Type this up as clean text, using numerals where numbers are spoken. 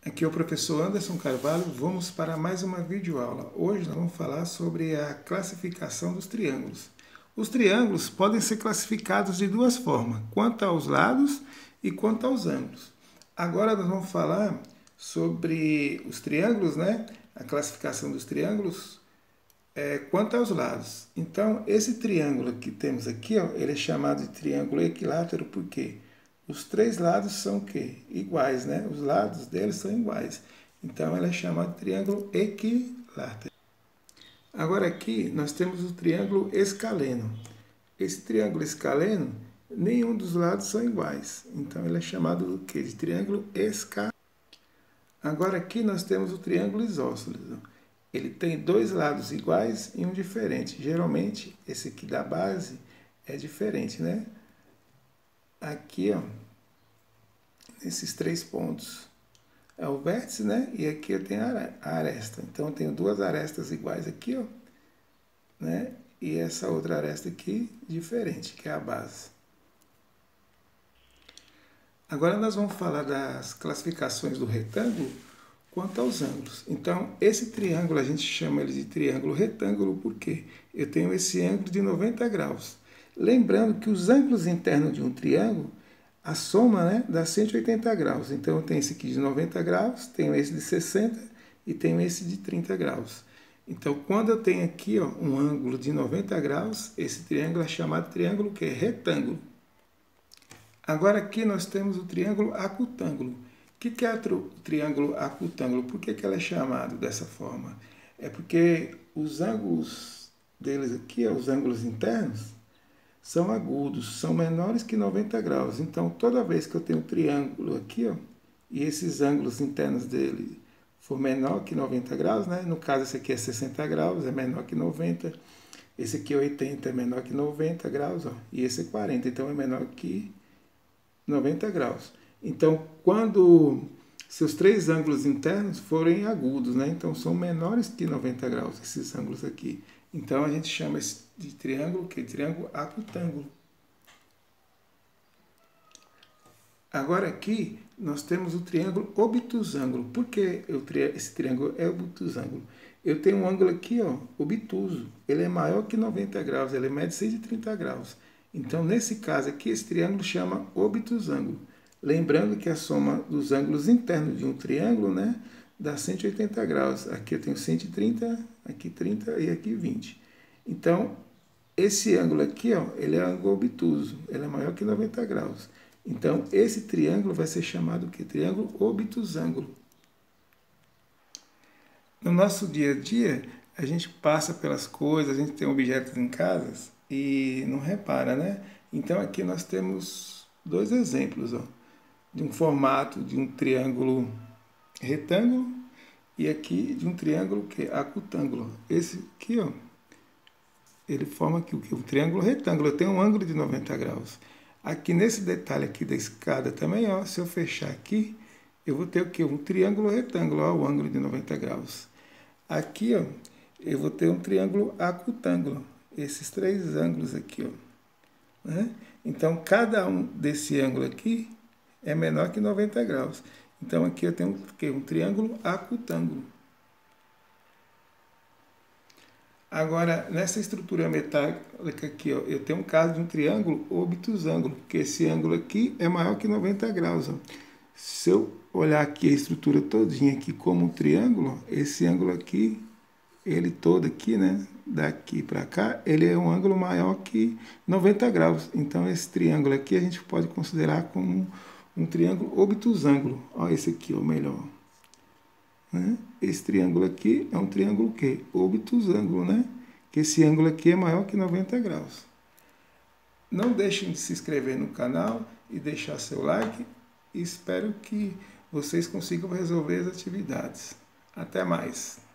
Aqui é o professor Anderson Carvalho, vamos para mais uma videoaula. Hoje nós vamos falar sobre a classificação dos triângulos. Os triângulos podem ser classificados de duas formas, quanto aos lados e quanto aos ângulos. Agora nós vamos falar sobre os triângulos, né? A classificação dos triângulos quanto aos lados. Então, esse triângulo que temos aqui, ó, ele é chamado de triângulo equilátero porque os três lados são o quê? Iguais, né? Os lados deles são iguais. Então, ele é chamado de triângulo equilátero. Agora aqui nós temos o triângulo escaleno. Esse triângulo escaleno, nenhum dos lados são iguais. Então, ele é chamado do quê? De triângulo escaleno. Agora aqui nós temos o triângulo isósceles. Ele tem dois lados iguais e um diferente. Geralmente, esse aqui da base é diferente, né? Aqui, ó, nesses três pontos é o vértice, né? E aqui eu tenho a aresta. Então, eu tenho duas arestas iguais aqui, ó, né? E essa outra aresta aqui diferente, que é a base. Agora nós vamos falar das classificações do retângulo quanto aos ângulos. Então, esse triângulo a gente chama ele de triângulo retângulo porque eu tenho esse ângulo de 90 graus. Lembrando que os ângulos internos de um triângulo, a soma, né, dá 180 graus. Então, eu tenho esse aqui de 90 graus, tenho esse de 60 e tenho esse de 30 graus. Então, quando eu tenho aqui, ó, um ângulo de 90 graus, esse triângulo é chamado de triângulo que é retângulo. Agora aqui nós temos o triângulo acutângulo. O que é o triângulo acutângulo? Por que ele é chamado dessa forma? É porque os ângulos deles aqui, os ângulos internos, são agudos, são menores que 90 graus. Então, toda vez que eu tenho um triângulo aqui, ó, e esses ângulos internos dele for menor que 90 graus, né? No caso, esse aqui é 60 graus, é menor que 90. Esse aqui é 80, é menor que 90 graus, ó, e esse é 40, então é menor que 90 graus. Então, quando seus três ângulos internos forem agudos, né? Então, são menores que 90 graus, esses ângulos aqui. Então, a gente chama esse de triângulo, que é triângulo acutângulo. Agora aqui, nós temos o triângulo obtusângulo. Por que esse triângulo é obtusângulo? Eu tenho um ângulo aqui, ó, obtuso. Ele é maior que 90 graus, ele mede 130 graus. Então, nesse caso aqui, esse triângulo chama obtusângulo. Lembrando que a soma dos ângulos internos de um triângulo, né, dá 180 graus. Aqui eu tenho 130, aqui 30 e aqui 20. Então, esse ângulo aqui, ó, ele é ângulo obtuso. Ele é maior que 90 graus. Então, esse triângulo vai ser chamado de triângulo obtusângulo. No nosso dia a dia, a gente passa pelas coisas, a gente tem objetos em casa e não repara, né? Então, aqui nós temos dois exemplos, ó, de um formato de um triângulo retângulo e aqui de um triângulo que é acutângulo. Esse aqui, ó, ele forma aqui o que? Um triângulo retângulo. Eu tenho um ângulo de 90 graus. Aqui nesse detalhe aqui da escada também, ó, se eu fechar aqui, eu vou ter o que? Um triângulo retângulo, ó, o ângulo de 90 graus. Aqui, ó, eu vou ter um triângulo acutângulo. Esses três ângulos aqui, ó, né? Então, cada um desse ângulo aqui é menor que 90 graus. Então, aqui eu tenho um triângulo acutângulo. Agora, nessa estrutura metálica aqui, ó, eu tenho um caso de um triângulo obtusângulo, porque esse ângulo aqui é maior que 90 graus. Ó. Se eu olhar aqui a estrutura todinha aqui como um triângulo, esse ângulo aqui, ele todo aqui, né, daqui para cá, ele é um ângulo maior que 90 graus. Então, esse triângulo aqui a gente pode considerar como um triângulo obtusângulo. Olha esse aqui, o melhor. Né? Esse triângulo aqui é um triângulo o quê? Obtusângulo, né? Que esse ângulo aqui é maior que 90 graus. Não deixem de se inscrever no canal e deixar seu like. E espero que vocês consigam resolver as atividades. Até mais!